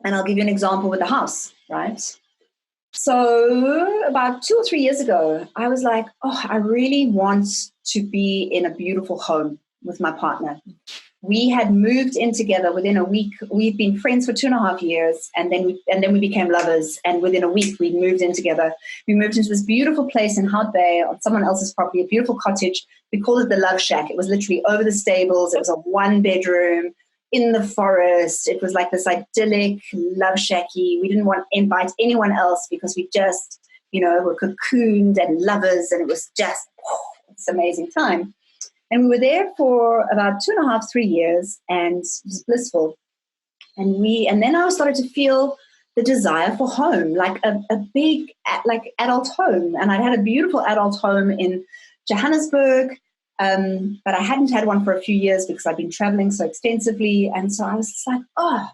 And I'll give you an example with the house, right? So about 2 or 3 years ago, I was like, oh, I really want to be in a beautiful home with my partner. We had moved in together within a week. We'd been friends for 2.5 years, and then we became lovers. And within a week, we moved in together. We moved into this beautiful place in Hout Bay on someone else's property, a beautiful cottage. We called it the Love Shack. It was literally over the stables. It was a 1-bedroom in the forest. It was like this idyllic love shacky. We didn't want to invite anyone else because we just, were cocooned and lovers, and it was just this amazing time. And we were there for about 2.5, 3 years, and it was blissful. And then I started to feel the desire for home, like a big, like adult home. And I'd had a beautiful adult home in Johannesburg, but I hadn't had one for a few years because I'd been traveling so extensively. And so I was just like, oh.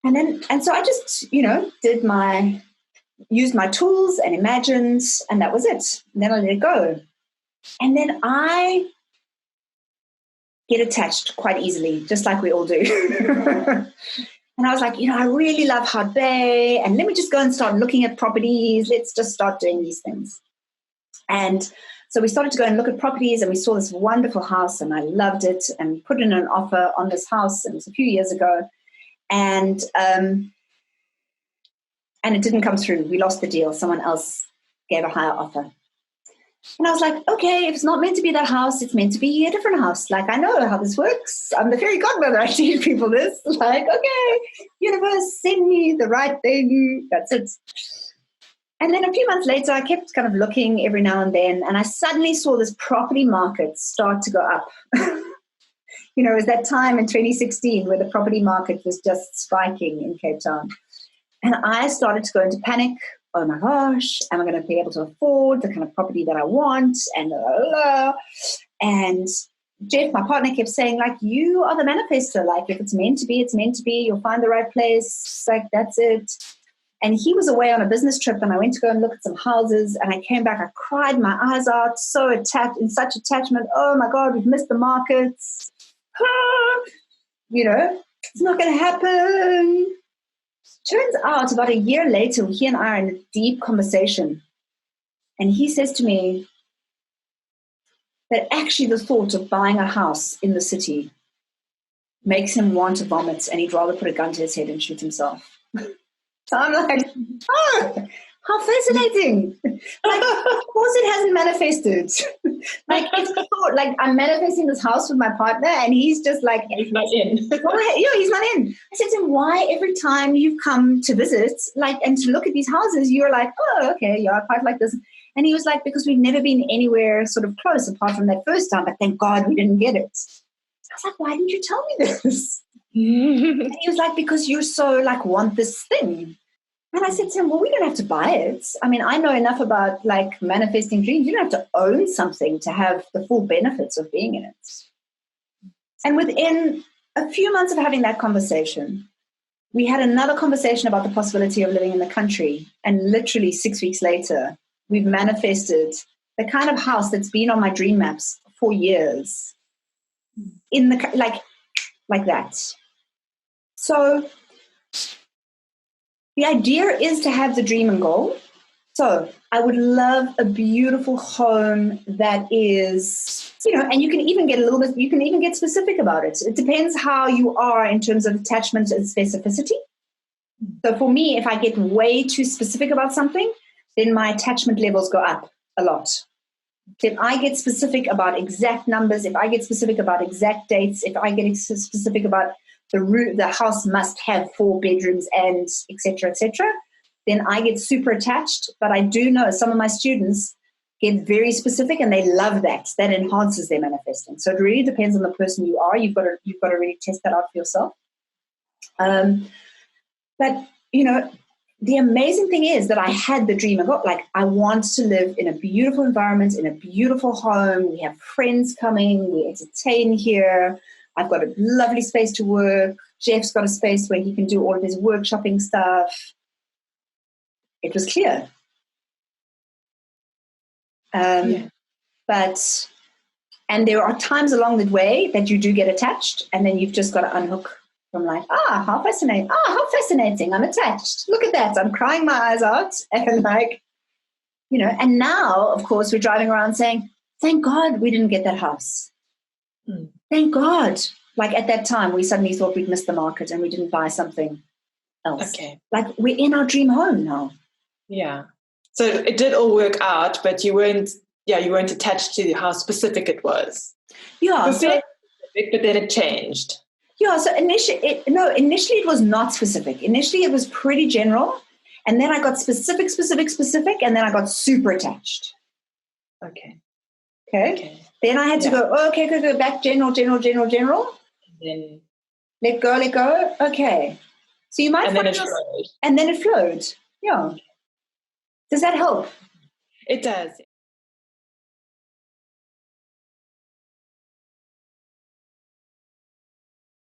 And so I just, used my tools and imagined, and that was it. And then I let it go. And then I get attached quite easily, just like we all do. And I was like, I really love Hout Bay, and let me just go and start looking at properties. Let's just start doing these things. And so we started to go and look at properties, and we saw this wonderful house, and I loved it, and put in an offer on this house. And it was a few years ago. And it didn't come through. We lost the deal. Someone else gave a higher offer. And I was like, okay, if it's not meant to be that house, it's meant to be a different house. Like, I know how this works. I'm the fairy godmother. I teach people this. Like, okay, universe, send me the right thing. That's it. And then a few months later, I kept kind of looking every now and then, and I suddenly saw this property market start to go up. It was that time in 2016 where the property market was just spiking in Cape Town. And I started to go into panic. Oh my gosh, am I going to be able to afford the kind of property that I want? And Geoff, my partner, kept saying, like, you are the manifester. Like, if it's meant to be, it's meant to be. You'll find the right place. Like, that's it. And he was away on a business trip, and I went to go and look at some houses, and I came back. I cried my eyes out, so attached, in such attachment. Oh my God, we've missed the markets. It's not going to happen. Turns out about a year later, he and I are in a deep conversation. And he says to me that actually the thought of buying a house in the city makes him want to vomit, and he'd rather put a gun to his head and shoot himself. So I'm like, oh, how fascinating. Like, of course it hasn't manifested. Like, it's a thought. Like, I'm manifesting this house with my partner, and he's just like, he's not in. He's not in. I said to him, why every time you've come to visit, like, and to look at these houses, you're like, oh, okay, yeah, I quite like this. And he was like, because we've never been anywhere sort of close apart from that first time, but thank God we didn't get it. I was like, why didn't you tell me this? And he was like, because you so like want this thing. And I said to him, well, we don't have to buy it. I mean, I know enough about like manifesting dreams. You don't have to own something to have the full benefits of being in it. And within a few months of having that conversation, we had another conversation about the possibility of living in the country. And literally 6 weeks later, we've manifested the kind of house that's been on my dream maps for years in the like that. So the idea is to have the dream and goal. So I would love a beautiful home that is, and you can even get you can even get specific about it. It depends how you are in terms of attachment and specificity. So for me, if I get way too specific about something, then my attachment levels go up a lot. If I get specific about exact numbers, if I get specific about exact dates, if I get specific about the house must have 4 bedrooms and et cetera, then I get super attached. But I do know some of my students get very specific, and they love that. That enhances their manifesting. So it really depends on the person you are. You've got to really test that out for yourself. But the amazing thing is that I had the dream. I want to live in a beautiful environment, in a beautiful home. We have friends coming. We entertain here. I've got a lovely space to work. Geoff's got a space where he can do all of his workshopping stuff. It was clear. And there are times along the way that you do get attached, and then you've just got to unhook From like, how fascinating. How fascinating. I'm attached. Look at that. I'm crying my eyes out. And like, and now, of course, we're driving around saying, thank God we didn't get that house. Thank God. Like at that time, we suddenly thought we'd missed the market and we didn't buy something else. Okay. Like we're in our dream home now. Yeah. So it did all work out, but you weren't attached to how specific it was. Yeah. But then it changed. Yeah. So initially it was not specific. Initially it was pretty general. And then I got specific. And then I got super attached. Okay. Then I had to go back general. Then let go. Okay. So you might find and then it flowed. Yeah. Does that help? It does.